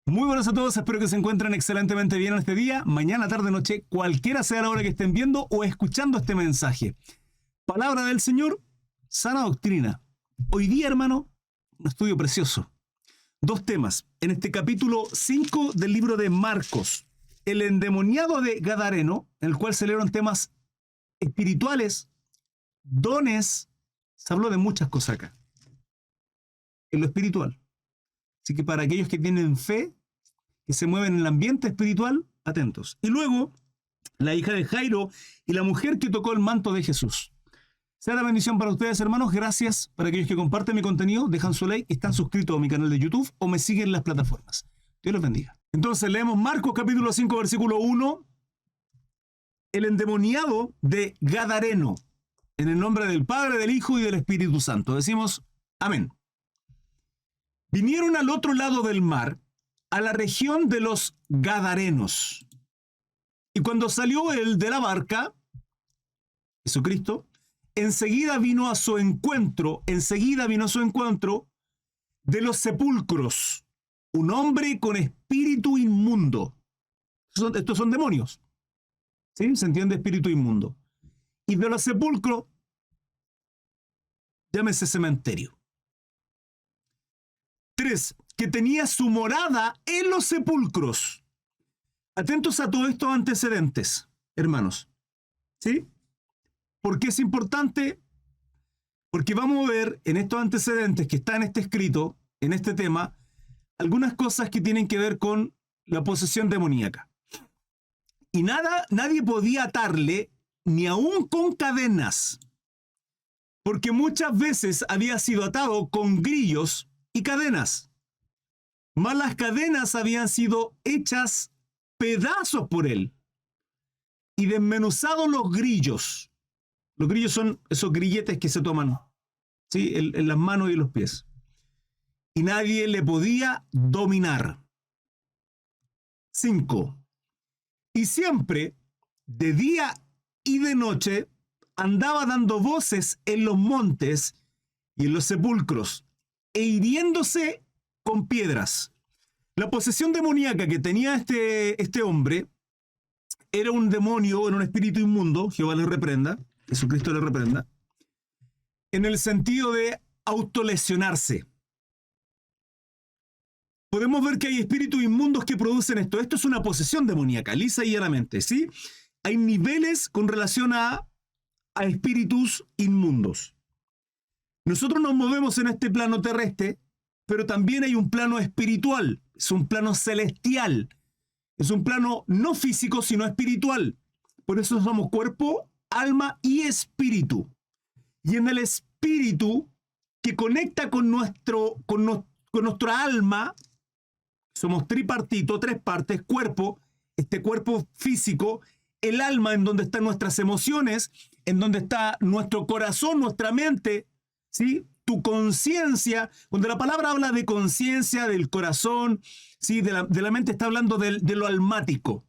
Muy buenos a todos, espero que se encuentren excelentemente bien en este día, mañana, tarde, noche, cualquiera sea la hora que estén viendo o escuchando este mensaje. Palabra del Señor, sana doctrina. Hoy día, hermano, un estudio precioso. Dos temas. En este capítulo 5 del libro de Marcos, el endemoniado de Gadareno, en el cual se leyeron temas espirituales, dones, se habló de muchas cosas acá. En lo espiritual. Así que para aquellos que tienen fe, que se mueven en el ambiente espiritual, atentos. Y luego, la hija de Jairo y la mujer que tocó el manto de Jesús. Sea la bendición para ustedes, hermanos. Gracias para aquellos que comparten mi contenido, dejan su like, están suscritos a mi canal de YouTube o me siguen en las plataformas. Dios los bendiga. Entonces, leemos Marcos capítulo 5, versículo 1. El endemoniado de Gadareno. En el nombre del Padre, del Hijo y del Espíritu Santo. Decimos, amén. Vinieron al otro lado del mar, a la región de los Gadarenos. Y cuando salió él de la barca, Jesucristo, enseguida vino a su encuentro de los sepulcros, un hombre con espíritu inmundo. Estos son demonios. ¿Sí? Se entiende espíritu inmundo. Y de los sepulcros, llámese cementerio. 3. Que tenía su morada en los sepulcros. Atentos a todos estos antecedentes, hermanos. ¿Sí? ¿Por qué es importante? Porque vamos a ver en estos antecedentes que está en este escrito, en este tema, algunas cosas que tienen que ver con la posesión demoníaca. Y nadie podía atarle, ni aún con cadenas, porque muchas veces había sido atado con grillos y cadenas. Mas las cadenas habían sido hechas pedazos por él y desmenuzados los grillos. Los grillos son esos grilletes que se toman, ¿sí?, en las manos y los pies. Y nadie le podía dominar. 5. Y siempre, de día y de noche, andaba dando voces en los montes y en los sepulcros, e hiriéndose con piedras. La posesión demoníaca que tenía este hombre era un demonio, era un espíritu inmundo, Jehová le reprenda, Jesucristo le reprenda, en el sentido de autolesionarse. Podemos ver que hay espíritus inmundos que producen esto. Esto es una posesión demoníaca, lisa y llanamente, ¿sí? Hay niveles con relación a espíritus inmundos. Nosotros nos movemos en este plano terrestre, pero también hay un plano espiritual, es un plano celestial, es un plano no físico, sino espiritual. Por eso somos cuerpo, alma y espíritu. Y en el espíritu que conecta con nuestra alma, somos tripartito, 3 partes, cuerpo, este cuerpo físico, el alma en donde están nuestras emociones, en donde está nuestro corazón, nuestra mente, ¿sí? Tu conciencia, cuando la palabra habla de conciencia, del corazón, ¿sí?, de la mente, está hablando de lo almático.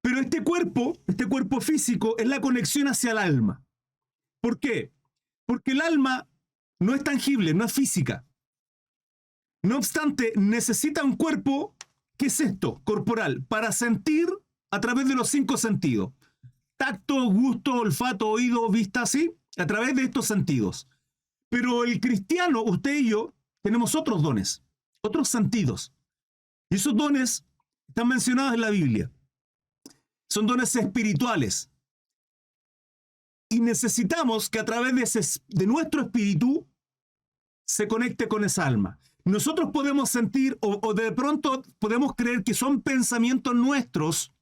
Pero este cuerpo físico es la conexión hacia el alma. ¿Por qué? Porque el alma no es tangible, no es física. No obstante, necesita un cuerpo, ¿qué es esto? Corporal, para sentir a través de los 5 sentidos. Tacto, gusto, olfato, oído, vista, ¿sí? A través de estos sentidos. Pero el cristiano, usted y yo, tenemos otros dones, otros sentidos. Y esos dones están mencionados en la Biblia. Son dones espirituales. Y necesitamos que a través de nuestro espíritu se conecte con esa alma. Nosotros podemos sentir o de pronto podemos creer que son pensamientos nuestros,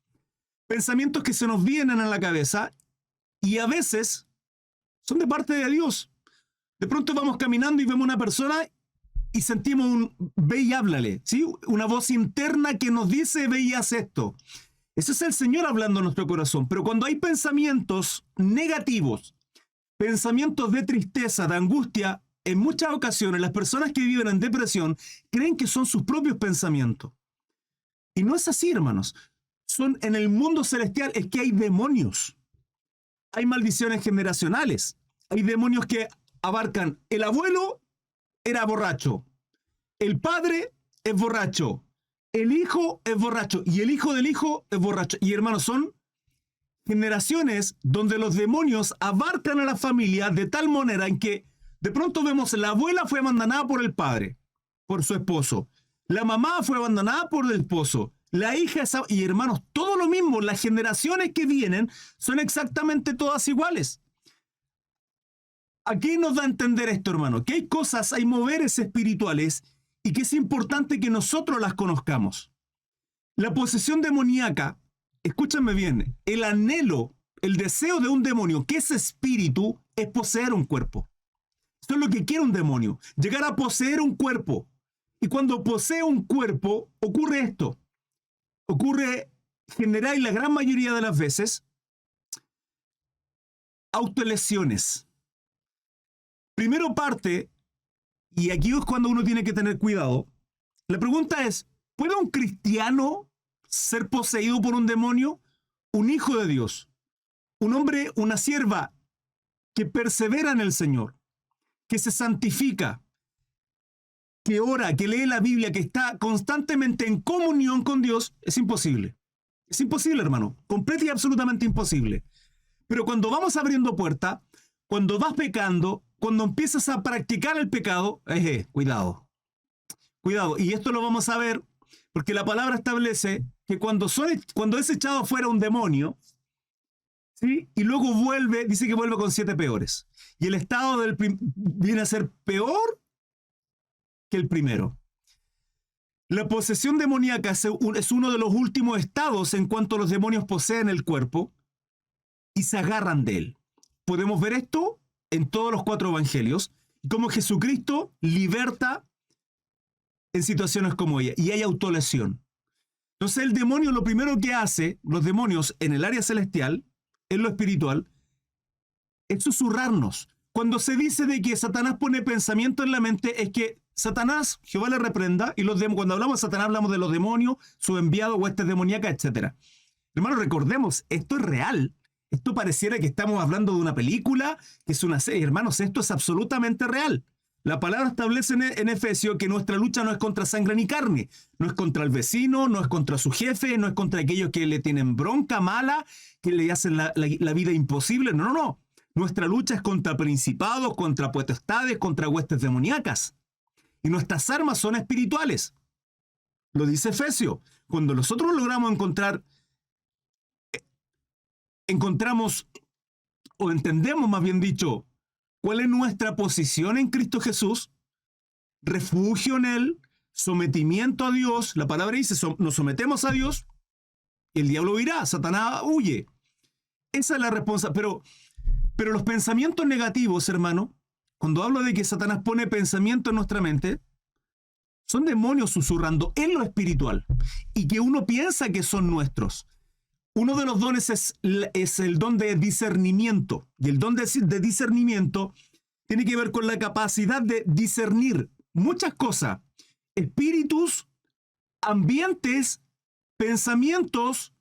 pensamientos que se nos vienen a la cabeza y a veces son de parte de Dios. De pronto vamos caminando y vemos una persona y sentimos un ve y háblale, ¿sí? Una voz interna que nos dice ve y haz esto. Ese es el Señor hablando en nuestro corazón. Pero cuando hay pensamientos negativos, pensamientos de tristeza, de angustia, en muchas ocasiones las personas que viven en depresión creen que son sus propios pensamientos. Y no es así, hermanos. Son en el mundo celestial, es que hay demonios. Hay maldiciones generacionales. Hay demonios que abarcan. El abuelo era borracho. El padre es borracho. el hijo es borracho y el hijo del hijo es borracho. Y hermanos, son generaciones donde los demonios abarcan a la familia de tal manera en que de pronto vemos la abuela fue abandonada por el padre, por su esposo. La mamá fue abandonada por el esposo. La hija es... Y hermanos, todo lo mismo. Las generaciones que vienen son exactamente todas iguales. ¿A qué nos da a entender esto, hermano? Que hay cosas, hay moveres espirituales y que es importante que nosotros las conozcamos. La posesión demoníaca, escúchame bien, el anhelo, el deseo de un demonio, que es espíritu, es poseer un cuerpo. Esto es lo que quiere un demonio, llegar a poseer un cuerpo. Y cuando posee un cuerpo, ocurre esto. Ocurre, general y la gran mayoría de las veces, autolesiones. Primero parte, y aquí es cuando uno tiene que tener cuidado, la pregunta es, ¿puede un cristiano ser poseído por un demonio? Un hijo de Dios, un hombre, una sierva que persevera en el Señor, que se santifica, que ora, que lee la Biblia, que está constantemente en comunión con Dios, es imposible. Es imposible, hermano. Completa y absolutamente imposible. Pero cuando vamos abriendo puerta, cuando vas pecando, cuando empiezas a practicar el pecado, cuidado. Cuidado. Y esto lo vamos a ver porque la palabra establece que cuando es echado fuera un demonio, ¿sí? Y luego vuelve, dice que vuelve con 7 peores. Y el estado viene a ser peor que el primero. La posesión demoníaca es uno de los últimos estados en cuanto los demonios poseen el cuerpo y se agarran de él. Podemos ver esto en todos los 4 evangelios, como Jesucristo liberta en situaciones como ella, y hay autolesión. Entonces el demonio, lo primero que hace, los demonios en el área celestial, en lo espiritual, es susurrarnos. Cuando se dice de que Satanás pone pensamiento en la mente, es que Satanás, Jehová le reprenda, y cuando hablamos de Satanás hablamos de los demonios, sus enviados, huestes demoníacas, etc. Hermanos, recordemos, esto es real. Esto pareciera que estamos hablando de una película, que es una serie. Hermanos, esto es absolutamente real. La palabra establece en Efesios que nuestra lucha no es contra sangre ni carne, no es contra el vecino, no es contra su jefe, no es contra aquellos que le tienen bronca mala, que le hacen la vida imposible. No, no, no. Nuestra lucha es contra principados, contra potestades, contra huestes demoníacas. Y nuestras armas son espirituales. Lo dice Efesios. Cuando nosotros logramos encontramos, o entendemos más bien dicho, cuál es nuestra posición en Cristo Jesús, refugio en Él, sometimiento a Dios, la palabra dice, nos sometemos a Dios, y el diablo irá, Satanás huye. Esa es la responsabilidad. Pero los pensamientos negativos, hermano, cuando hablo de que Satanás pone pensamiento en nuestra mente, son demonios susurrando en lo espiritual, y que uno piensa que son nuestros. Uno de los dones es el don de discernimiento. Y el don de discernimiento tiene que ver con la capacidad de discernir muchas cosas. Espíritus, ambientes, pensamientos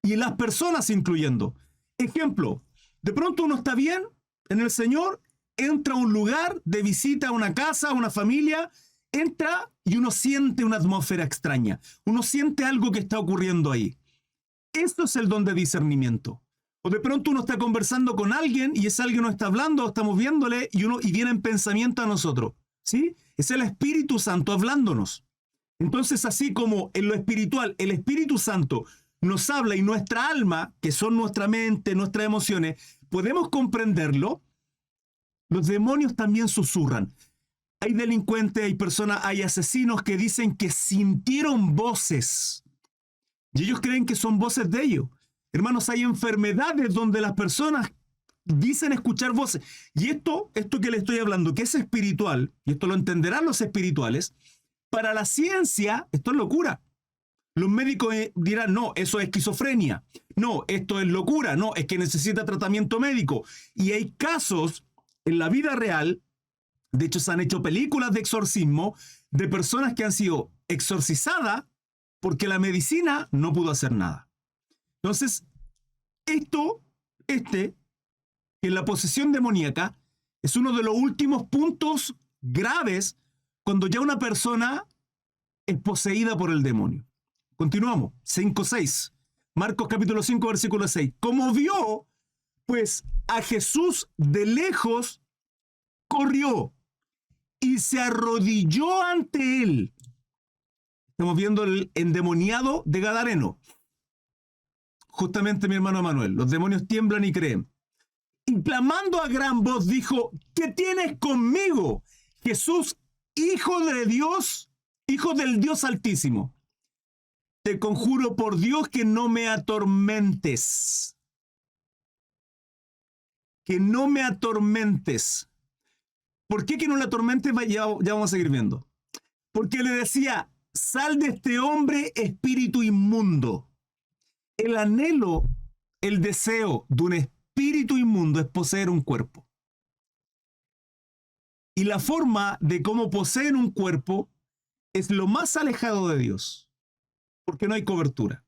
y las personas incluyendo. Ejemplo, de pronto uno está bien en el Señor, entra a un lugar de visita, a una casa, a una familia, entra y uno siente una atmósfera extraña. Uno siente algo que está ocurriendo ahí. Esto es el don de discernimiento. O de pronto uno está conversando con alguien y ese alguien no está hablando, estamos viéndole y viene en pensamiento a nosotros. ¿Sí? Es el Espíritu Santo hablándonos. Entonces, así como en lo espiritual, el Espíritu Santo nos habla y nuestra alma, que son nuestra mente, nuestras emociones, podemos comprenderlo, los demonios también susurran. Hay delincuentes, hay personas, hay asesinos que dicen que sintieron voces. Y ellos creen que son voces de ellos. Hermanos, hay enfermedades donde las personas dicen escuchar voces. Y esto que le estoy hablando, que es espiritual, y esto lo entenderán los espirituales, para la ciencia, esto es locura. Los médicos dirán, no, eso es esquizofrenia. No, esto es locura. No, es que necesita tratamiento médico. Y hay casos en la vida real, de hecho se han hecho películas de exorcismo, de personas que han sido exorcizadas porque la medicina no pudo hacer nada. Entonces, que la posesión demoníaca es uno de los últimos puntos graves cuando ya una persona es poseída por el demonio. Continuamos. 5:6. Marcos capítulo 5, versículo 6. Como vio, pues, a Jesús de lejos, corrió y se arrodilló ante él. Estamos viendo el endemoniado de Gadareno. Justamente mi hermano Manuel. Los demonios tiemblan y creen. Y clamando a gran voz dijo: ¿qué tienes conmigo, Jesús, hijo de Dios, hijo del Dios Altísimo? Te conjuro por Dios que no me atormentes. Que no me atormentes. ¿Por qué que no le atormentes? Ya vamos a seguir viendo. Porque le decía: sal de este hombre, espíritu inmundo. El anhelo, el deseo de un espíritu inmundo es poseer un cuerpo. Y la forma de cómo poseen un cuerpo es lo más alejado de Dios, porque no hay cobertura.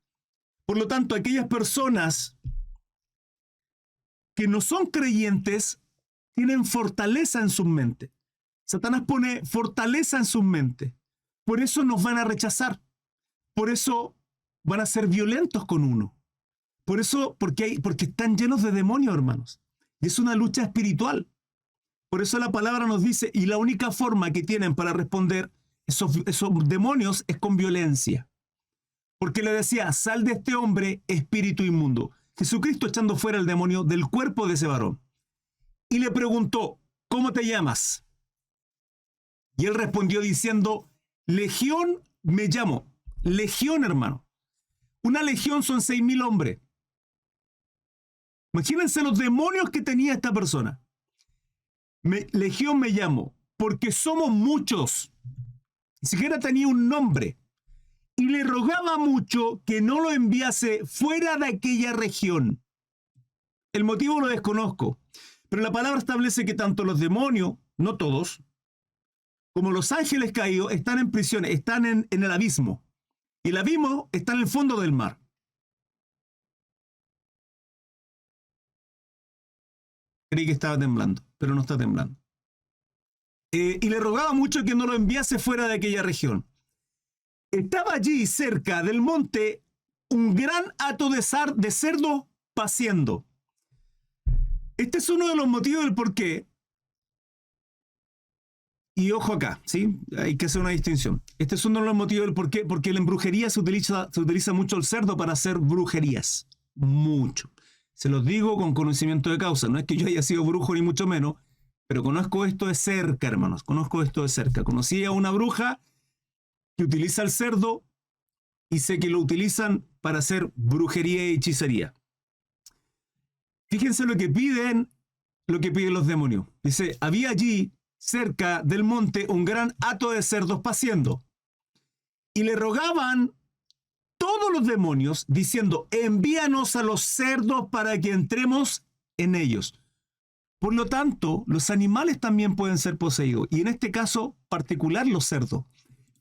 Por lo tanto, aquellas personas que no son creyentes tienen fortaleza en su mente. Satanás pone fortaleza en su mente. Por eso nos van a rechazar. Por eso van a ser violentos con uno. Por eso, porque están llenos de demonios, hermanos. Y es una lucha espiritual. Por eso la palabra nos dice, y la única forma que tienen para responder esos demonios es con violencia. Porque le decía: sal de este hombre, espíritu inmundo. Jesucristo echando fuera el demonio del cuerpo de ese varón. Y le preguntó: ¿cómo te llamas? Y él respondió diciendo: Legión me llamo. Legión, hermano. Una legión son 6.000 hombres. Imagínense los demonios que tenía esta persona. Legión me llamo, porque somos muchos. Ni siquiera tenía un nombre. Y le rogaba mucho que no lo enviase fuera de aquella región. El motivo lo desconozco, pero la palabra establece que tanto los demonios, no todos, como los ángeles caídos, están en prisiones, están en el abismo. Y el abismo está en el fondo del mar. Creí que estaba temblando, pero no está temblando. Y le rogaba mucho que no lo enviase fuera de aquella región. Estaba allí cerca del monte un gran hato de cerdos paciendo. Este es uno de los motivos del por qué. Y ojo acá, ¿sí? Hay que hacer una distinción. Este es uno de los motivos del por qué. Porque en brujería se utiliza mucho el cerdo para hacer brujerías. Mucho. Se los digo con conocimiento de causa. No es que yo haya sido brujo ni mucho menos, pero conozco esto de cerca, hermanos. Conozco esto de cerca. Conocí a una bruja que utiliza el cerdo y sé que lo utilizan para hacer brujería y hechicería. Fíjense lo que piden los demonios. Dice: había allí cerca del monte un gran hato de cerdos paciendo. Y le rogaban todos los demonios diciendo: envíanos a los cerdos para que entremos en ellos. Por lo tanto, los animales también pueden ser poseídos. Y en este caso particular, los cerdos.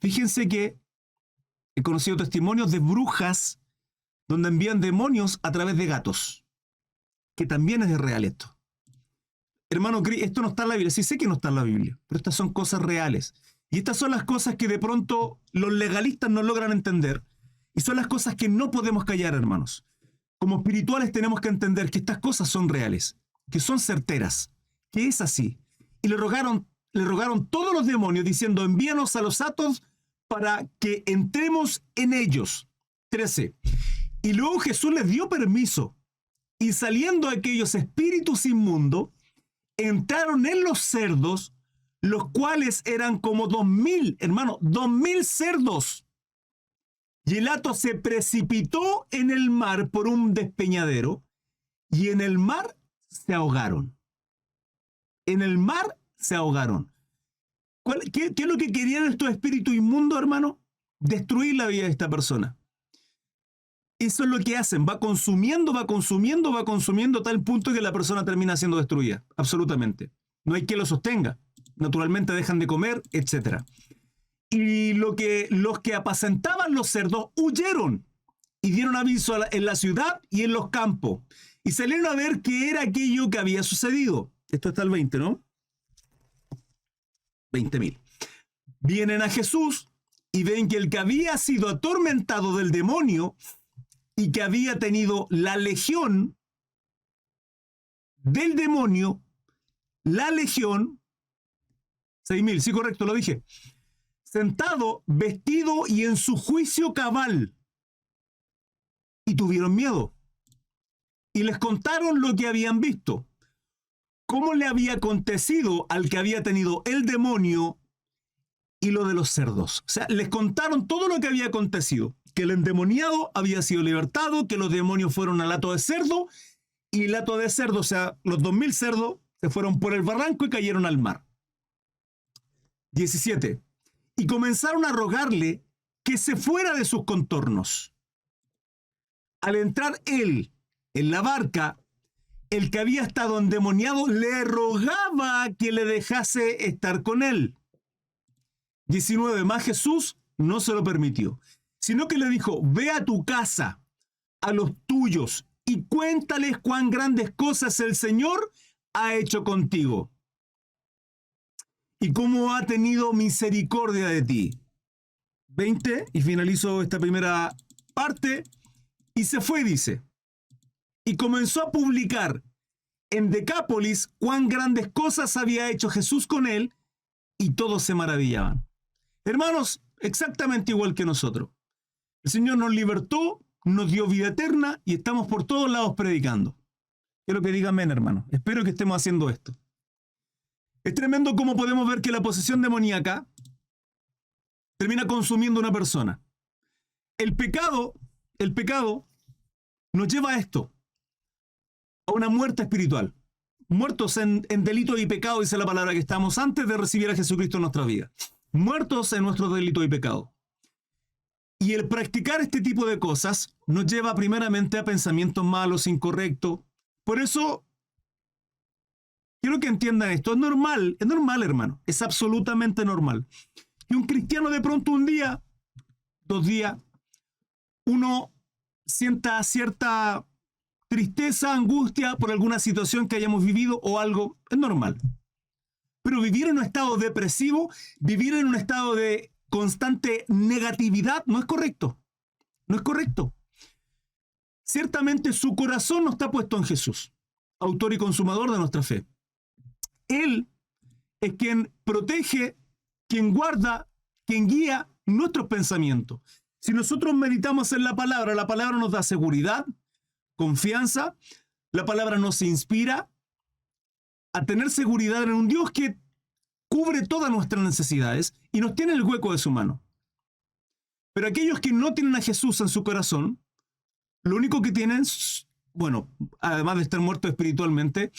Fíjense que he conocido testimonios de brujas donde envían demonios a través de gatos. Que también es real esto. Hermano, esto no está en la Biblia. Sí sé que no está en la Biblia, pero estas son cosas reales. Y estas son las cosas que de pronto los legalistas no logran entender. Y son las cosas que no podemos callar, hermanos. Como espirituales tenemos que entender que estas cosas son reales, que son certeras, que es así. Y le rogaron todos los demonios diciendo: envíanos a los hatos para que entremos en ellos. 13. Y luego Jesús les dio permiso. Y saliendo aquellos espíritus inmundos, entraron en los cerdos, los cuales eran como 2.000, hermano, 2.000 cerdos. Y el hato se precipitó en el mar por un despeñadero, y en el mar se ahogaron. En el mar se ahogaron. ¿Qué es lo que querían estos espíritus inmundos, hermano? Destruir la vida de esta persona. Eso es lo que hacen. Va consumiendo a tal punto que la persona termina siendo destruida. Absolutamente. No hay quien lo sostenga. Naturalmente dejan de comer, etc. Y los que apacentaban los cerdos huyeron y dieron aviso en la ciudad y en los campos. Y salieron a ver qué era aquello que había sucedido. Esto está el 20, ¿no? 20.000. Vienen a Jesús y ven que el que había sido atormentado del demonio y que había tenido la legión del demonio, la legión, 6.000, sí, correcto, lo dije, sentado, vestido y en su juicio cabal, y tuvieron miedo. Y les contaron lo que habían visto, cómo le había acontecido al que había tenido el demonio y lo de los cerdos. O sea, les contaron todo lo que había acontecido, que el endemoniado había sido libertado, que los demonios fueron al hato de cerdo, y el hato de cerdo, o sea, los 2.000 cerdos, se fueron por el barranco y cayeron al mar. 17. Y comenzaron a rogarle que se fuera de sus contornos. Al entrar él en la barca, el que había estado endemoniado le rogaba que le dejase estar con él. 19. Más Jesús no se lo permitió, sino que le dijo: ve a tu casa, a los tuyos, y cuéntales cuán grandes cosas el Señor ha hecho contigo y cómo ha tenido misericordia de ti. 20, y finalizo esta primera parte, y se fue, dice, y comenzó a publicar en Decápolis cuán grandes cosas había hecho Jesús con él, y todos se maravillaban. Hermanos, exactamente igual que nosotros. El Señor nos libertó, nos dio vida eterna, y estamos por todos lados predicando. Quiero que digan amén, hermano. Espero que estemos haciendo esto. Es tremendo cómo podemos ver que la posesión demoníaca termina consumiendo a una persona. El pecado nos lleva a esto, a una muerte espiritual. Muertos en delitos y pecados, dice la palabra, que estamos antes de recibir a Jesucristo en nuestra vida. Muertos en nuestros delitos y pecados. Y el practicar este tipo de cosas nos lleva primeramente a pensamientos malos, incorrectos. Por eso, quiero que entiendan esto. Es normal, hermano. Es absolutamente normal. Que un cristiano de pronto un día, 2 días, uno sienta cierta tristeza, angustia por alguna situación que hayamos vivido o algo. Es normal. Pero vivir en un estado depresivo, vivir en un estado de constante negatividad, no es correcto. No es correcto. Ciertamente su corazón no está puesto en Jesús, autor y consumador de nuestra fe. Él es quien protege, quien guarda, quien guía nuestros pensamientos. Si nosotros meditamos en la palabra nos da seguridad, confianza, la palabra nos inspira a tener seguridad en un Dios que cubre todas nuestras necesidades y nos tiene en el hueco de su mano. Pero aquellos que no tienen a Jesús en su corazón, lo único que tienen, bueno, además de estar muertos espiritualmente,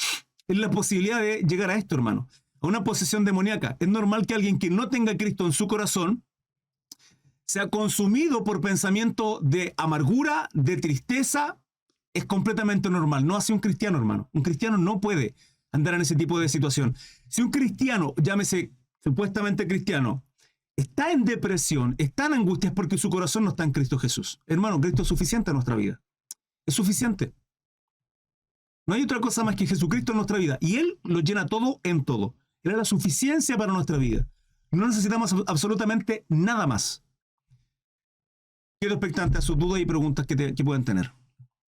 es la posibilidad de llegar a esto, hermano, a una posesión demoníaca. Es normal que alguien que no tenga a Cristo en su corazón sea consumido por pensamiento de amargura, de tristeza. Es completamente normal. No hace un cristiano, hermano. Un cristiano no puede andar en ese tipo de situación. Si un cristiano, llámese supuestamente cristiano, está en depresión, está en angustia, es porque su corazón no está en Cristo Jesús. Hermano, Cristo es suficiente en nuestra vida. Es suficiente. No hay otra cosa más que Jesucristo en nuestra vida. Y Él lo llena todo en todo. Él es la suficiencia para nuestra vida. No necesitamos absolutamente nada más. Quedo expectante a sus dudas y preguntas que puedan tener.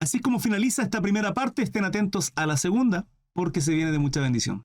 Así es como finaliza esta primera parte. Estén atentos a la segunda, porque se viene de mucha bendición.